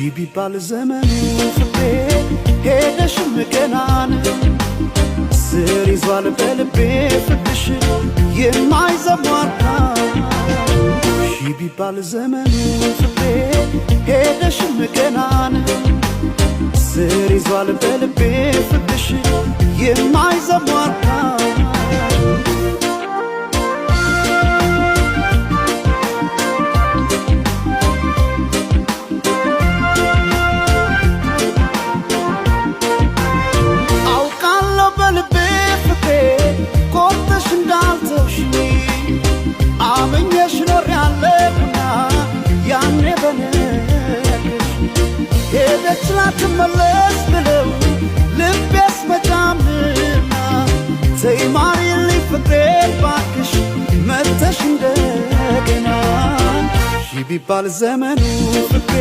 ቢባል ዘመኑ ፍቅሬ ሄደሽም ገናን ስር ይዟል በልቤ ፍቅርሽ የማይዘሟርታ ቢባል ዘመኑ ፍቅሬ ሄደሽም ገናን ስር ይዟል በልቤ ፍቅርሽ የማይዘሟርታ ላትመለስ ብለው ልቤስ መጫምና ተይ ማሪልኝ ፍቅሬ ባክሽ መተሽ እንደገና ቢባል ዘመኑ ፍቅሬ